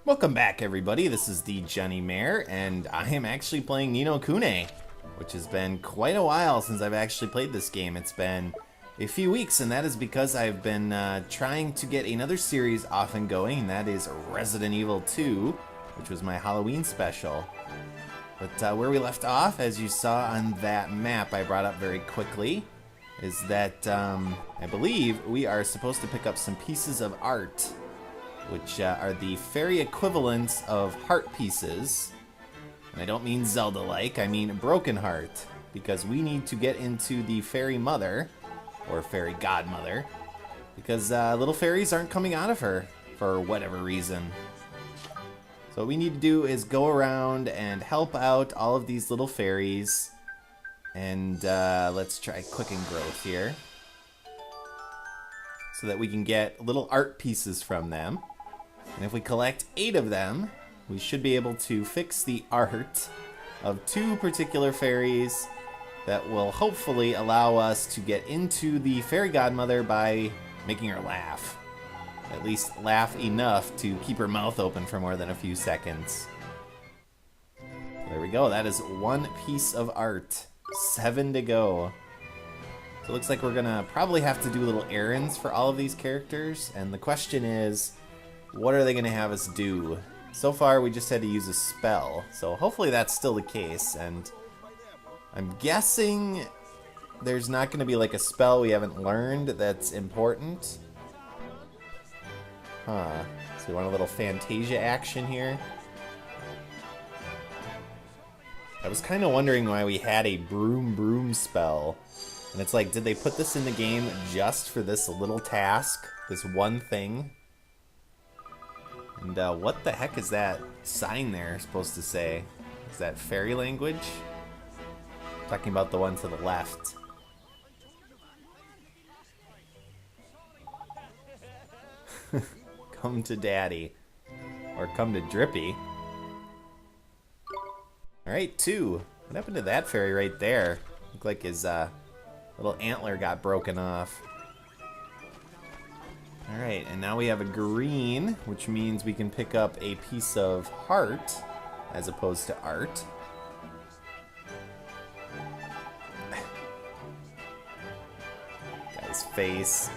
Welcome back, everybody. This is thejonnymar, and I am actually playing Ni no Kuni, which has been quite a while since I've actually played this game. It's been a few weeks, and that is because I've been trying to get another series off and going, and that is Resident Evil 2, which was my Halloween special. But where we left off, as you saw on that map I brought up very quickly, is that I believe we are supposed to pick up some pieces of art, which are the fairy equivalents of heart pieces. And I don't mean Zelda-like, I mean Broken Heart, because we need to get into the Fairy Mother, or Fairy Godmother, because little fairies aren't coming out of her, for whatever reason. So what we need to do is go around and help out all of these little fairies, and let's try Quicken Growth here, so that we can get little art pieces from them. And if we collect 8 of them, we should be able to fix the art of 2 particular fairies that will hopefully allow us to get into the Fairy Godmother by making her laugh. At least laugh enough to keep her mouth open for more than a few seconds. There we go, that is 1 piece of art. 7 to go. So it looks like we're gonna probably have to do little errands for all of these characters, and the question is, what are they going to have us do? So far, we just had to use a spell, so hopefully that's still the case, and I'm guessing there's not going to be like a spell we haven't learned that's important. Huh. So we want a little Fantasia action here. I was kind of wondering why we had a broom spell, and it's like, did they put this in the game just for this little task, this one thing? And what the heck is that sign there supposed to say? Is that fairy language? Talking about the one to the left. Come to daddy. Or come to Drippy. Alright, 2. What happened to that fairy right there? Looked like his little antler got broken off. Alright, and now we have a green, which means we can pick up a piece of heart as opposed to art. Got his face.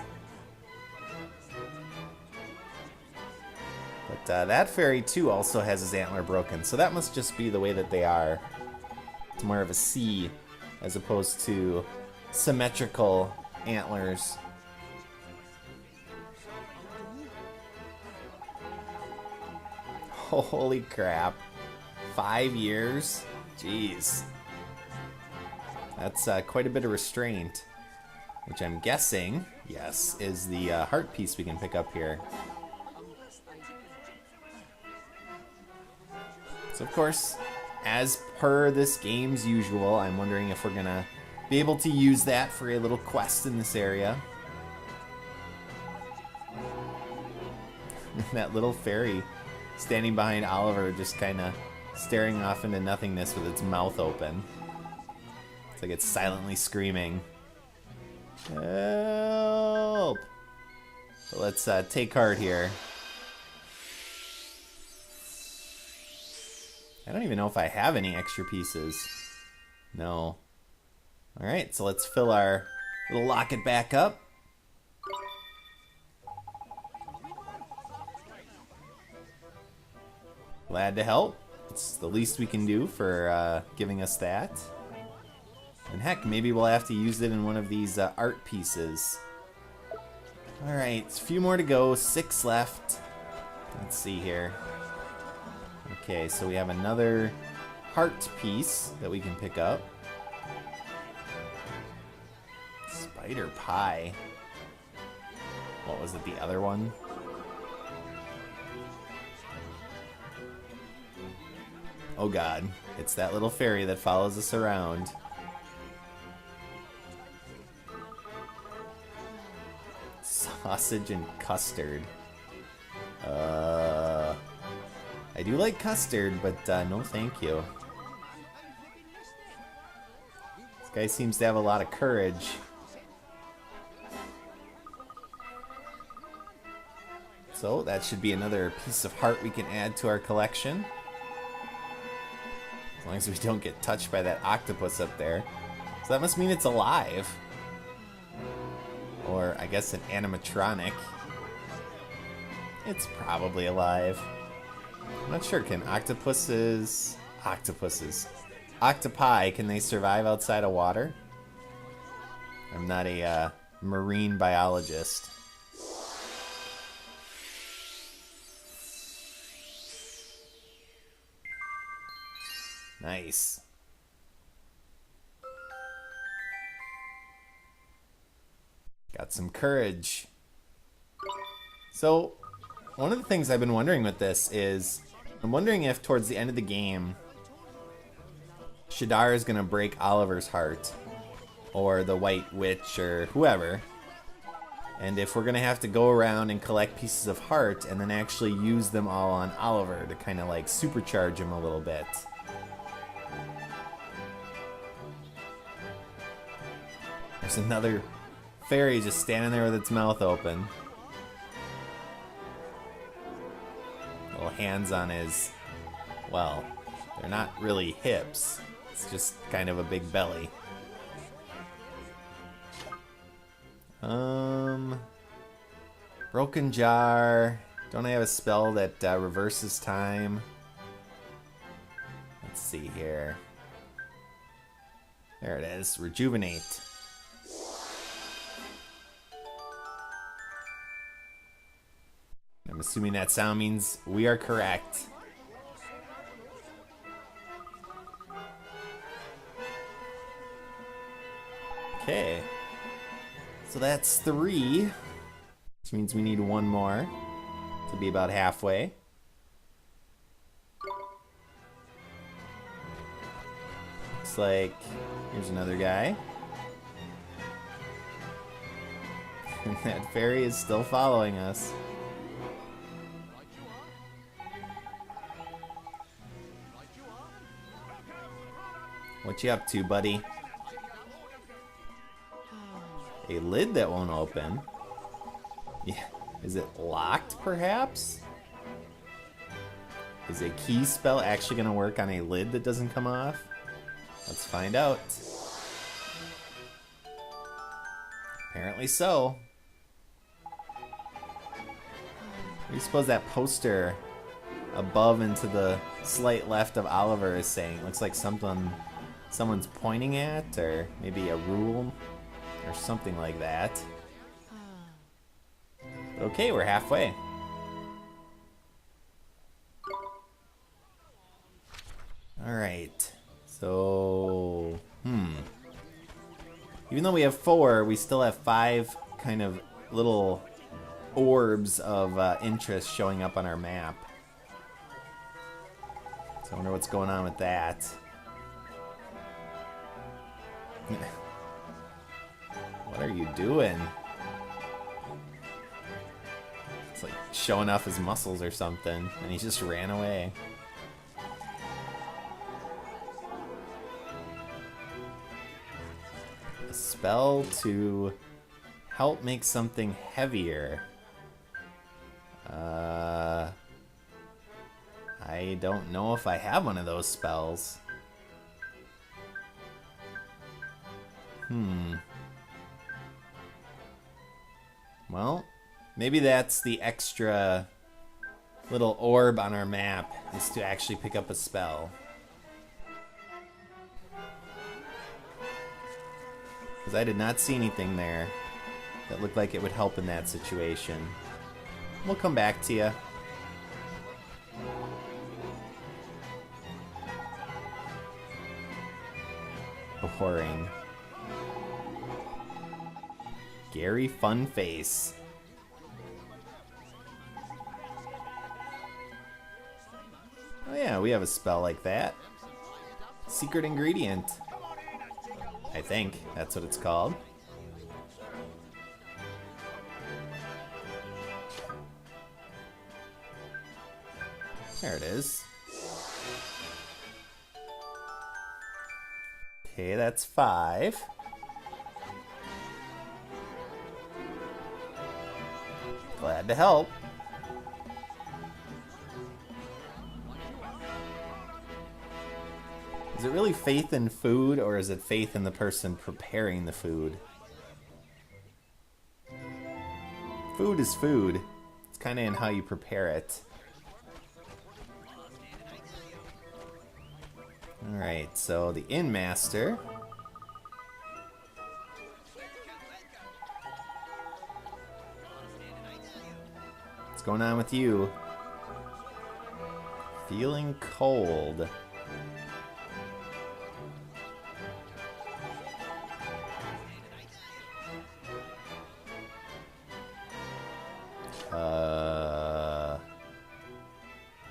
But that fairy too also has his antler broken, so that must just be the way that they are. It's more of a C as opposed to symmetrical antlers. Holy crap. 5 years? Jeez. That's quite a bit of restraint. Which I'm guessing, yes, is the heart piece we can pick up here. So of course, as per this game's usual, I'm wondering if we're gonna be able to use that for a little quest in this area. That little fairy standing behind Oliver, just kind of staring off into nothingness with its mouth open. It's like it's silently screaming. Help! So let's take heart here. I don't even know if I have any extra pieces. No. Alright, so let's fill our little locket back up. Glad to help. It's the least we can do for giving us that. And heck, maybe we'll have to use it in one of these art pieces. Alright, a few more to go. 6 left. Let's see here. Okay, so we have another heart piece that we can pick up. Spider pie. What was it, the other one? Oh god, it's that little fairy that follows us around. Sausage and custard. I do like custard, but no thank you. This guy seems to have a lot of courage. So that should be another piece of heart we can add to our collection. As long as we don't get touched by that octopus up there. So that must mean it's alive. Or I guess an animatronic. It's probably alive. I'm not sure, can octopi, can they survive outside of water? I'm not a marine biologist. Nice. Got some courage. So, one of the things I've been wondering with this is, I'm wondering if towards the end of the game, Shadar is going to break Oliver's heart, or the White Witch, or whoever, and if we're going to have to go around and collect pieces of heart and then actually use them all on Oliver to kind of like supercharge him a little bit. There's another fairy just standing there with its mouth open. Little hands on his, well, they're not really hips. It's just kind of a big belly. Broken jar. Don't I have a spell that reverses time? Let's see here. There it is. Rejuvenate. I'm assuming that sound means we are correct. Okay. So that's 3. Which means we need 1 more to be about halfway. Looks like here's another guy. And that fairy is still following us. What you up to, buddy? A lid that won't open? Yeah. Is it locked, perhaps? Is a key spell actually going to work on a lid that doesn't come off? Let's find out. Apparently so. What do you suppose that poster above and to the slight left of Oliver is saying? It looks like someone's pointing at, or maybe a rule, or something like that. But okay, we're halfway. Alright, so, even though we have 4, we still have 5 kind of little orbs of interest showing up on our map. So I wonder what's going on with that. What are you doing? It's like showing off his muscles or something, and he just ran away. A spell to help make something heavier. I don't know if I have one of those spells. Well, maybe that's the extra little orb on our map, is to actually pick up a spell. Because I did not see anything there that looked like it would help in that situation. We'll come back to you. Boring. Gary Funface. Oh yeah, we have a spell like that. Secret ingredient. I think that's what it's called. There it is. Okay, that's 5. Glad to help. Is it really faith in food, or is it faith in the person preparing the food? Food is food. It's kind of in how you prepare it. Alright, so the Inn Master. What's going on with you? Feeling cold.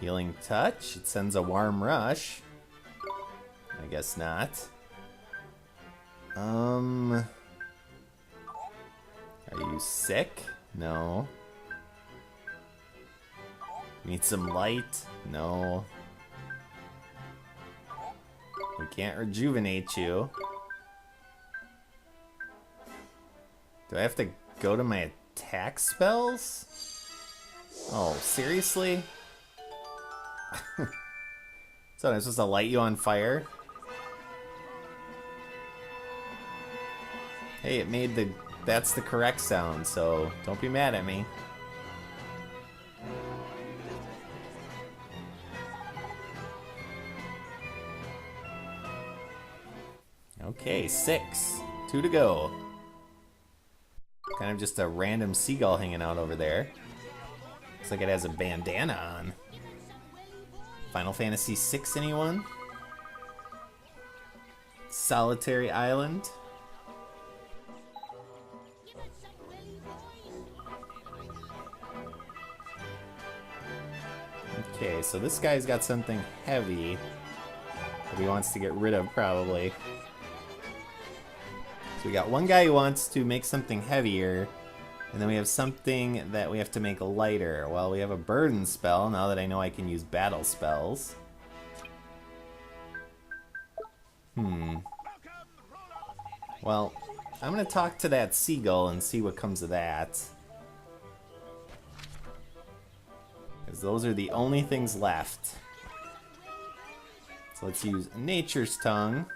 Healing touch. It sends a warm rush. I guess not. Are you sick? No. Need some light? No. We can't rejuvenate you. Do I have to go to my attack spells? Oh, seriously? So I'm supposed to light you on fire? Hey, it made the... That's the correct sound, so don't be mad at me. Okay, 6. 2 to go. Kind of just a random seagull hanging out over there. Looks like it has a bandana on. Final Fantasy VI, anyone? Solitary Island. Okay, so this guy's got something heavy that he wants to get rid of, probably. So we got one guy who wants to make something heavier, and then we have something that we have to make lighter. Well, we have a burden spell, now that I know I can use battle spells. Well, I'm gonna talk to that seagull and see what comes of that. Because those are the only things left. So let's use Nature's Tongue.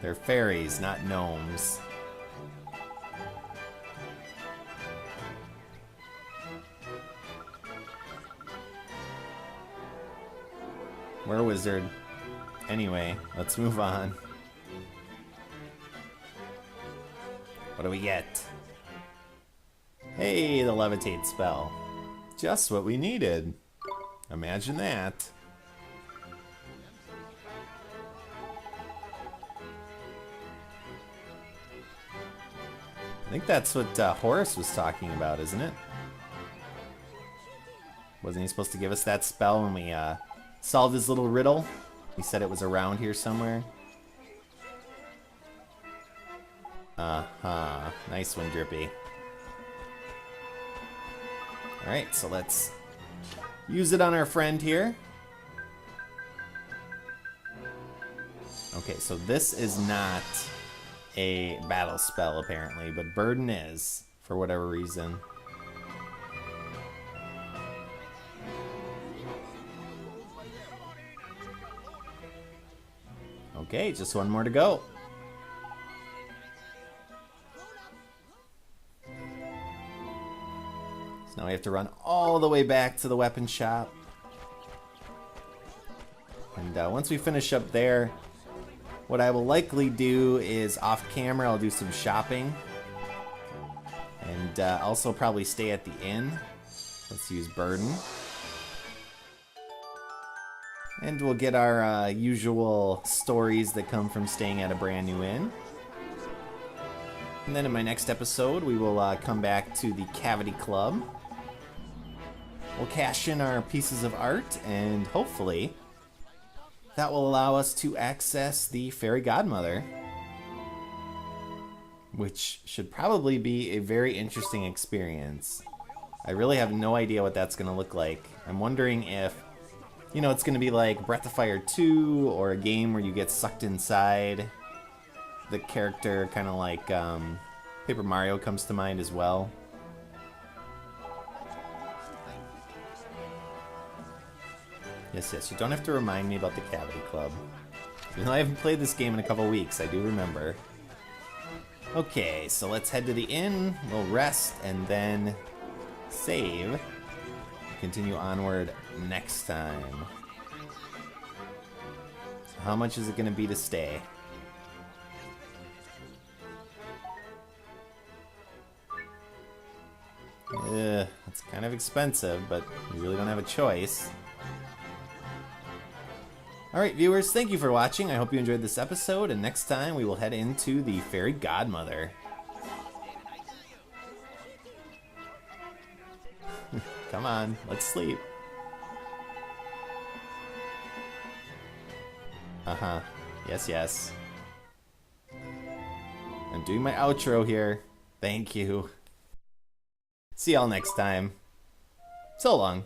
They're fairies, not gnomes. We're a wizard. Anyway, let's move on. What do we get? Hey, the levitate spell. Just what we needed. Imagine that. I think that's what Horace was talking about, isn't it? Wasn't he supposed to give us that spell when we solved his little riddle? He said it was around here somewhere. Uh-huh. Nice one, Drippy. Alright, so let's use it on our friend here. Okay, so this is not a battle spell, apparently, but Burden is, for whatever reason. Okay, just one more to go. So now we have to run all the way back to the weapon shop. And once we finish up there, what I will likely do is off camera, I'll do some shopping. And also probably stay at the inn. Let's use Burden. And we'll get our usual stories that come from staying at a brand new inn. And then in my next episode, we will come back to the Cavity Club. We'll cash in our pieces of art, and hopefully that will allow us to access the Fairy Godmother, which should probably be a very interesting experience. I really have no idea what that's going to look like. I'm wondering if, you know, it's going to be like Breath of Fire 2, or a game where you get sucked inside the character, kind of like Paper Mario comes to mind as well. Yes, yes, you don't have to remind me about the Cavity Club. Even though I haven't played this game in a couple weeks, I do remember. Okay, so let's head to the inn, we'll rest, and then save. Continue onward next time. So how much is it going to be to stay? It's kind of expensive, but we really don't have a choice. Alright, viewers, thank you for watching. I hope you enjoyed this episode, and next time we will head into the Fairy Godmother. Come on, let's sleep. Uh-huh. Yes, yes. I'm doing my outro here. Thank you. See y'all next time. So long.